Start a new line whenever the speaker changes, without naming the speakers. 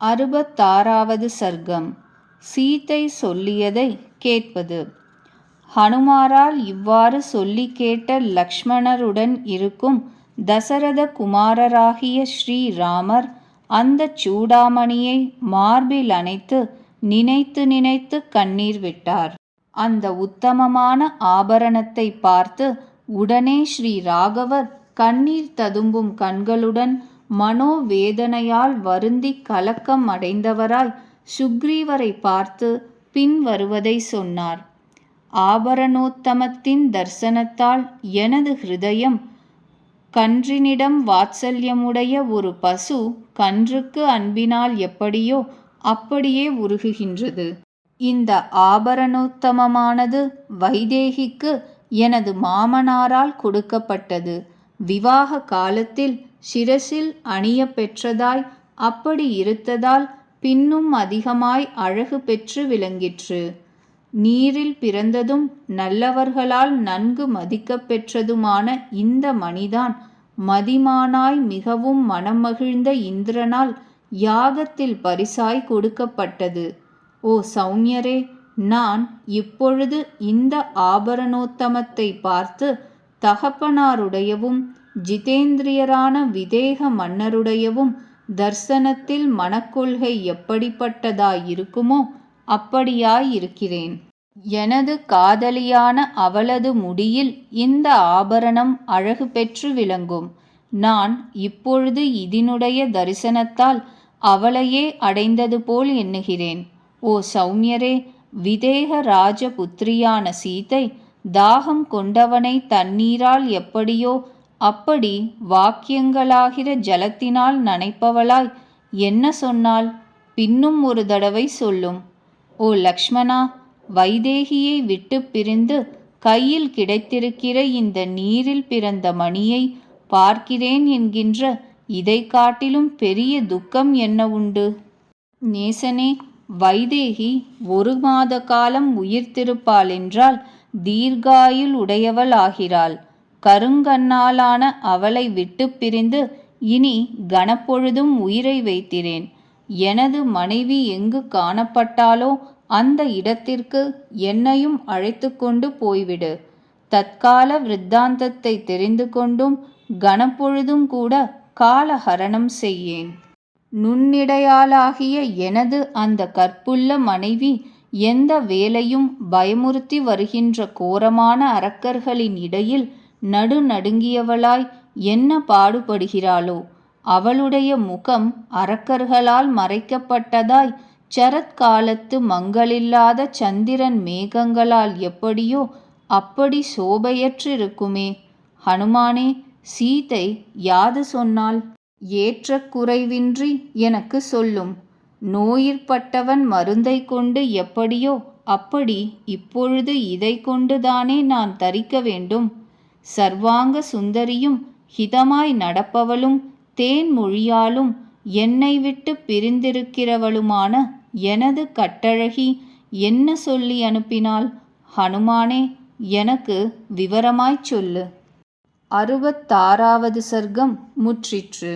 66வது சர்க்கம். சீதை சொல்லியதை கேட்பது. ஹனுமாரால் இவ்வாறு சொல்லிக் கேட்ட லக்ஷ்மணருடன் இருக்கும் தசரத குமாரராகிய ஸ்ரீராமர் அந்தச் சூடாமணியை மார்பில் அணைத்து நினைத்து நினைத்து கண்ணீர் விட்டார். அந்த உத்தமமான ஆபரணத்தை பார்த்து உடனே ஸ்ரீ ராகவர் கண்ணீர் ததும்பும் கண்களுடன் மனோவேதனையால் வருந்தி கலக்கம் அடைந்தவராய் சுக்ரீவரை பார்த்து பின்வருவதை சொன்னார். ஆபரணோத்தமத்தின் தரிசனத்தால் எனது ஹிருதயம் கன்றினிடம் வாத்சல்யமுடைய ஒரு பசு கன்றுக்கு அன்பினால் எப்படியோ அப்படியே உருகுகின்றது. இந்த ஆபரணோத்தமமானது வைதேகிக்கு எனது மாமனாரால் கொடுக்கப்பட்டது. விவாக காலத்தில் சிரசில் அணிய பெற்றதாய் அப்படி இருத்ததால் பின்னும் அதிகமாய் அழகு பெற்று விளங்கிற்று. நீரில் பிறந்ததும் நல்லவர்களால் நன்கு மதிக்கப் பெற்றதுமான இந்த மணிதான் மதிமானாய் மிகவும் மனம் மகிழ்ந்த இந்திரனால் யாகத்தில் பரிசாய் கொடுக்கப்பட்டது. ஓ சௌமியரே, நான் இப்பொழுது இந்த ஆபரணோத்தமத்தை பார்த்து தகப்பனாருடையவும் ஜிதேந்திரியரான விதேக மன்னருடையவும் தர்சனத்தில் மனக்கொள்கை எப்படிப்பட்டதாயிருக்குமோ அப்படியாயிருக்கிறேன். எனது காதலியான அவளது முடியில் இந்த ஆபரணம் அழகு பெற்று விளங்கும். நான் இப்பொழுது இதனுடைய தரிசனத்தால் அவளையே அடைந்தது போல் எண்ணுகிறேன். ஓ சௌமியரே, விதேக ராஜபுத்திரியான சீதை தாகம் கொண்டவனை தண்ணீரால் எப்படியோ அப்படி வாக்கியங்களாகிற ஜலத்தினால் நனைப்பவளாய் என்ன சொன்னாள்? பின்னும் ஒரு தடவை சொல்லும். ஓ லக்ஷ்மணா, வைதேகியை விட்டு பிரிந்து கையில் கிடைத்திருக்கிற இந்த நீரில் பிறந்த மணியை பார்க்கிறேன் என்கின்ற இதை காட்டிலும் பெரிய துக்கம் என்ன உண்டு? நேசனே, வைதேகி 1 மாத காலம் உயிர்த்திருப்பாள் என்றால் தீர்காயுள் உடையவள் ஆகிறாள். கருங்கண்ணாலான அவளை விட்டு பிரிந்து இனி கணப்பொழுதும் உயிரை வைத்திரேன். எனது மனைவி எங்கு காணப்பட்டாலோ அந்த இடத்திற்கு என்னையும் அழைத்து கொண்டு போய்விடு. தற்கால விருத்தாந்தத்தை தெரிந்து கொண்டும் கணப்பொழுதும் கூட காலஹரணம் செய்யேன். நுண்ணிடையாளாகிய எனது அந்த கற்புள்ள மனைவி எந்த வேளையும் பயமுறுத்தி வருகின்ற கோரமான அரக்கர்களின் இடையில் நடுநடுங்கியவளாய் என்ன பாடுபடுகிறாளோ? அவளுடைய முகம் அரக்கர்களால் மறைக்கப்பட்டதாய் சரத்காலத்து மங்களில்லாத சந்திரன் மேகங்களால் எப்படியோ அப்படி சோபையற்றிருக்குமே. ஹனுமானே, சீதை யாது சொன்னாள்? ஏற்ற குறைவின்றி எனக்கு சொல்லும். நோயிற்பட்டவன் மருந்தை கொண்டு எப்படியோ அப்படி இப்பொழுது இதை கொண்டுதானே நான் தரிக்க வேண்டும். சர்வாங்க சுந்தரியும் ஹிதமாய் நடப்பவளும் தேன்மொழியாலும் என்னை விட்டு பிரிந்திருக்கிறவளுமான எனது கட்டழகி என்ன சொல்லி அனுப்பினாள்? ஹனுமானே, எனக்கு விவரமாய்ச் சொல்லு. 66வது சர்க்கம் முற்றிற்று.